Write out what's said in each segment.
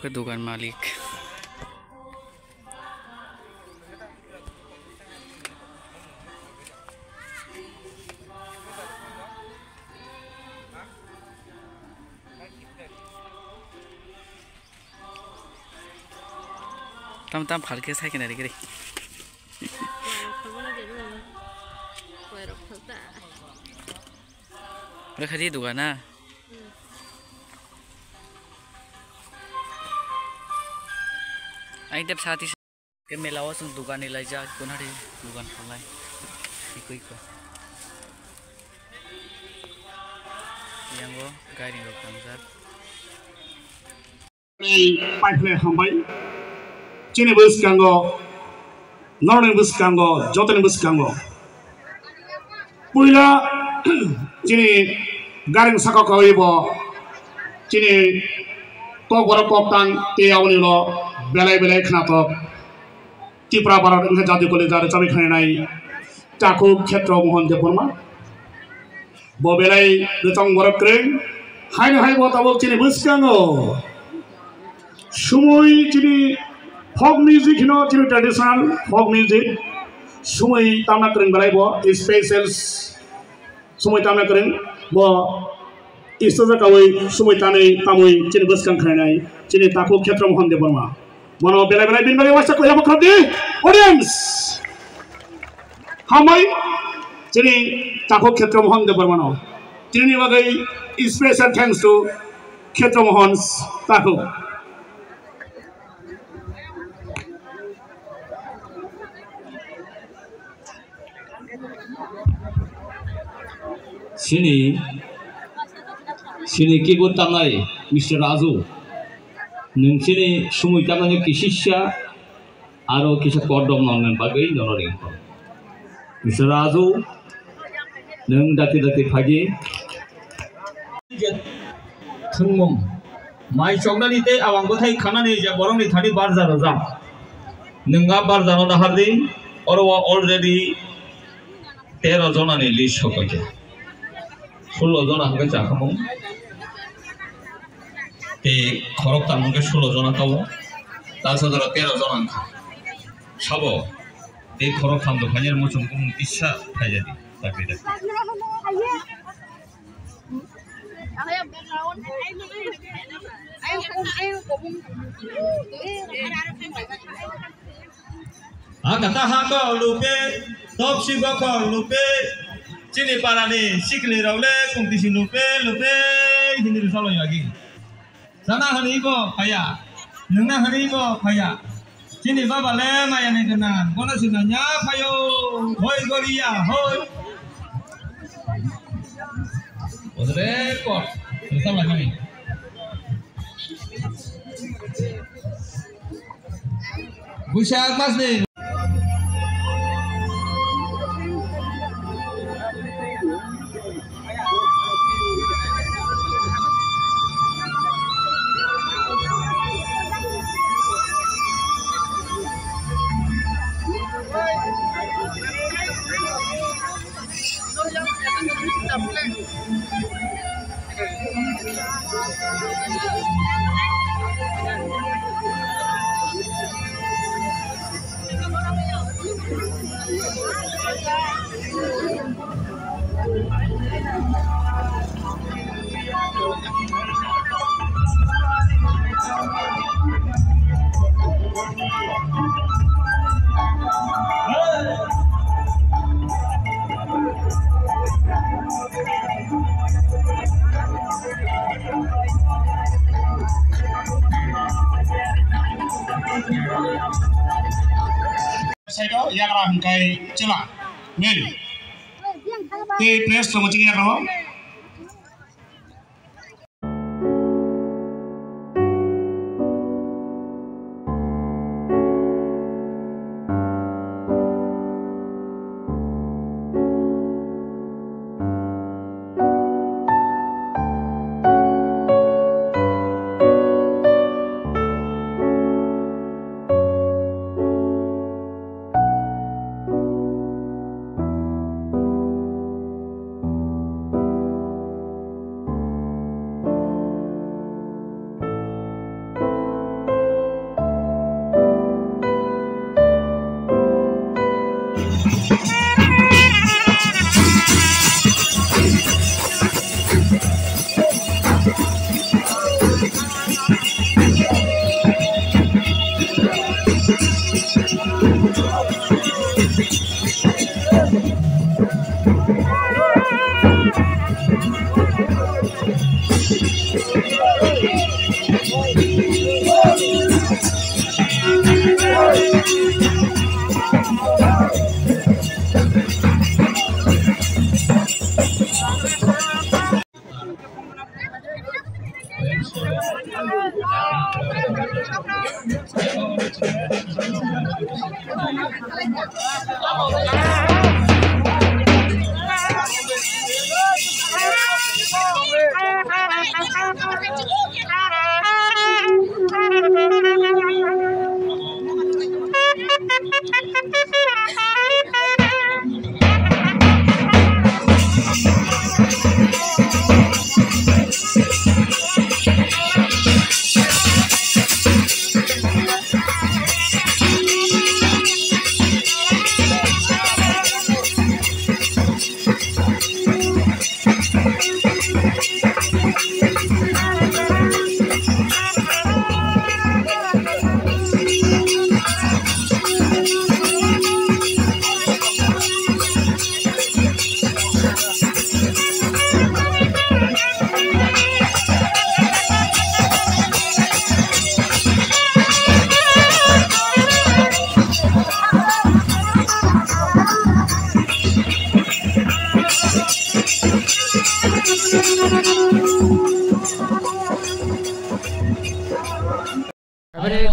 के दुकान मालिक तम तम फालके साइकेल आरि गरे रखादि दुकाना आई तब साथी के मेलाव जों दुकान लाय जा कोनारि दुकान खालाय इको यांगो गारि रो कामजा पाइपले हमबाय चिनि बसकांगो नरनि बसकांगो जतनि बसकांगो पुइला चिनि गारिं साका कइबो चिनि तो गर पक्तां ते आवनिलो बेलाय बेलाय खनातो तिप्रा भारत इंगे जाति कलेजार चाबि खानाय ताखौ क्षेत्र मोहन देवबर्मा बो बेलाय रतं गरक्रें हायनो हाय बताबो चिनि बसकांगो सुमय चिनि folk music you know चिनि ट्रेडिशनल folk music सुमय तामना करें बेलाय बो स्पेशल्स सुमय तामना करें बो इस्टजा कावै सुमय तानै तामै चिनि बसकां खानाय चिनि ताखौ क्षेत्र मोहन देवबर्मा मनो बेलाय बेलाय बिनबाय वासा कयाम खरदि ऑडियंस हामबाय चिनि ताखौ क्षेत्र मोहन देवबर्मानो चिनि बागै स्पेशल थैंक्स टू क्षेत्र Mohan ताखौ Sini kibut tangai Mr. Razu nung sini sumui tangai kisisya aro kisah kodom nongen bagai nonoring Mr. Razu nung dati pagi thungmum mai choknani te awang bothai khanani ja borong ni thani barja raja nunga barja no dahardi oro already 13 জনানি list হককে 16 জন আগে চাখামো তে খরক তামকে 16 জন কাও তাছাড়া 13 জন আনখা সাবো তে খরক খামদো ফাইনের মচুম কুম ইচ্ছা ফাইজাদি তাকবিদা kata hako lupe top si bako lupe cini parani sikli raule kompetisi lupe hindi risalo lagi sana hari ko kaya nuna hari ko kaya cini baba le maya ne kenan kono sinanya kayo hoi goria hoi odre ko risalo lagi Bushak mas nih Saya yang rangkai celah, mil. Di press sama cingnya kau.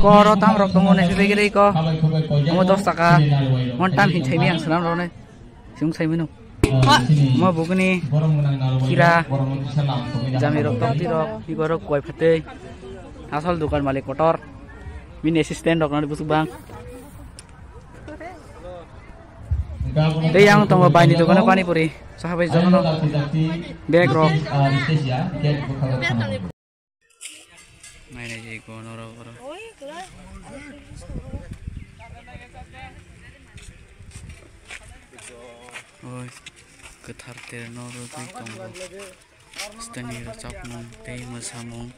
Koro tam rok tomo nek segede ko. Mo 10 taka. Mon tam hin thai miang sanam ro ne. Sung sai minu. Mo bugni kira jami rok tom ti rok hi gorok koi phate. Asal dukan malik kotor. Min assistant rok na busuk bang. Te yang tomo bai ni dukan pani puri. Sahabat jono bag rok. Main aja ikut noro-noro. Oh, ketar noro tuh tunggu. Stani racap mung, teh masamung,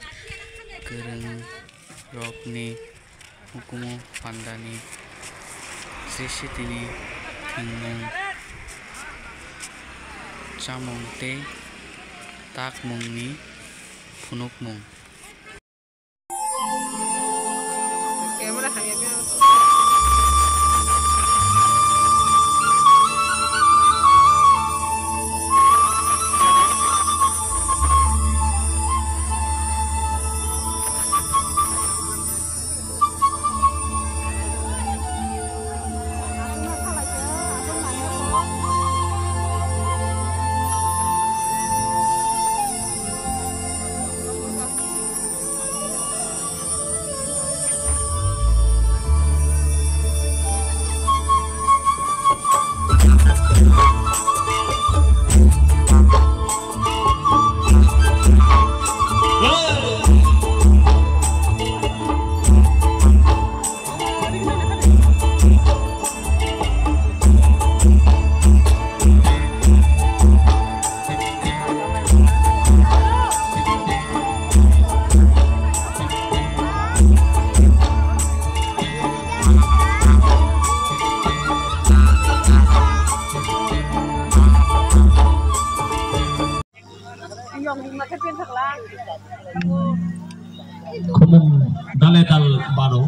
kereng rok ni, hukumu pandani, sisi tini, tingmung, camung teh, tak mung ni, punuk mung. Kumum daletal baro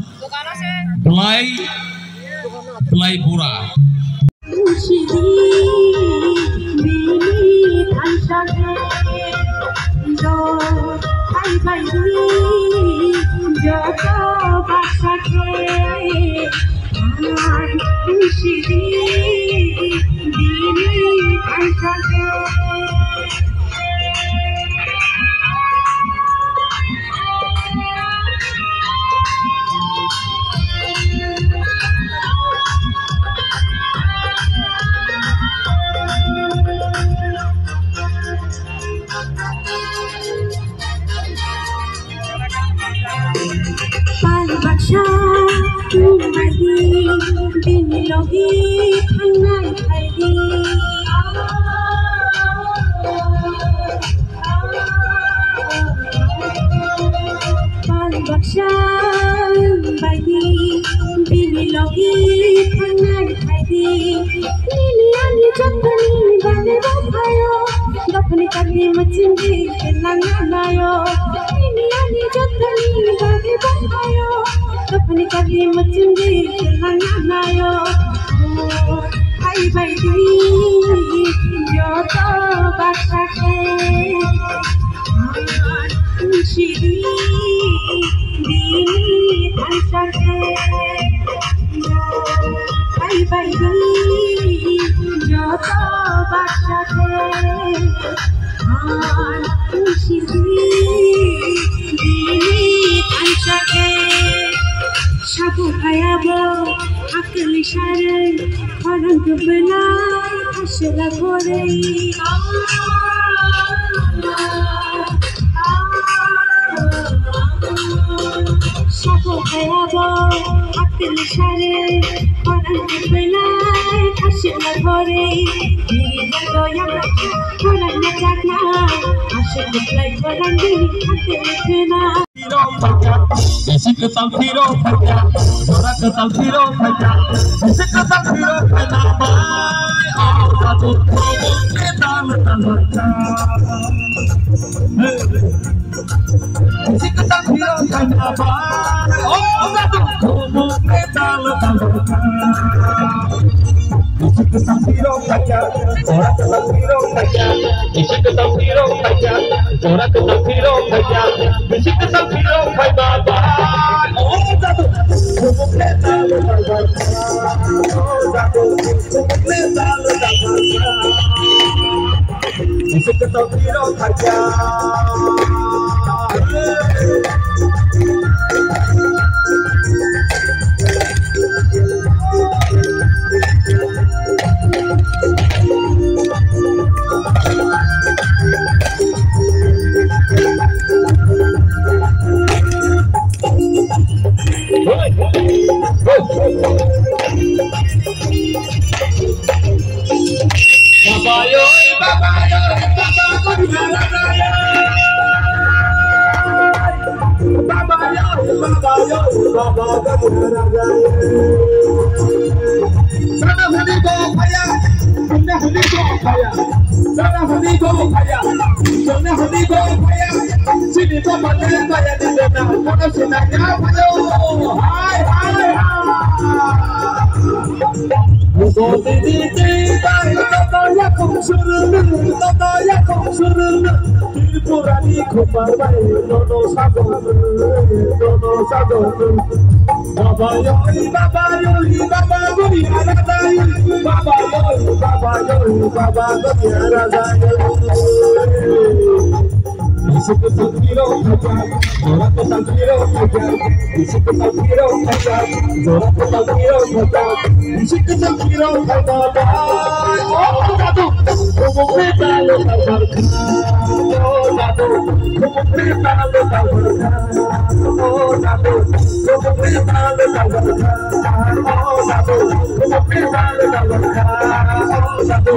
belai pura Kapani kali macindi langanayo hai bai di joto basake shiri di tansake hai bai di joto basake shiri di tansake Shabu hayabo akal ishare orang kebenar hasil goreng Shabu hayabo akal ishare orang kebenar hasil goreng ini doyan orang nakna hasil kelai orang ini hasil kena Isi ketal piro kaca, ora ketal piro kaca, isi ketal piro kaca, bai, satu ketal kaca. Isi ketal piro kaca, bai, satu ketal kaca. Isi ketal piro kaca, ora ketal piro kaca, isi ketal piro kaca, ora ketal piro kaca, isi ketal piro kaca, bai, satu ketal kaca. Isi ketal piro kaca. Babayo, babayo, babago dinaraya. Babayo, babayo, babago dinaraya. Sana hunigo kaya, sana hunigo kaya, sana hunigo kaya, sana hunigo kaya. Sini to mane kaya di dena, kono sinanya payo. Hai, hai, hai. Mugo di dai. Tadaya kong surunu Tiripurani kumarwai Nono sadonu Babayoi, babayoi, babagoni aradai Babayoi, babayoi, babagoni aradai Isi ketal piro kaca, ora ketal piro kaca. Isi ketal piro kaca, ora ketal piro kaca. Isi ketal piro kaca, oh satu, como kita lokal barca. Oh satu, como kita lokal barca. Oh satu, como kita lokal barca. Oh satu, como kita lokal barca. Oh satu.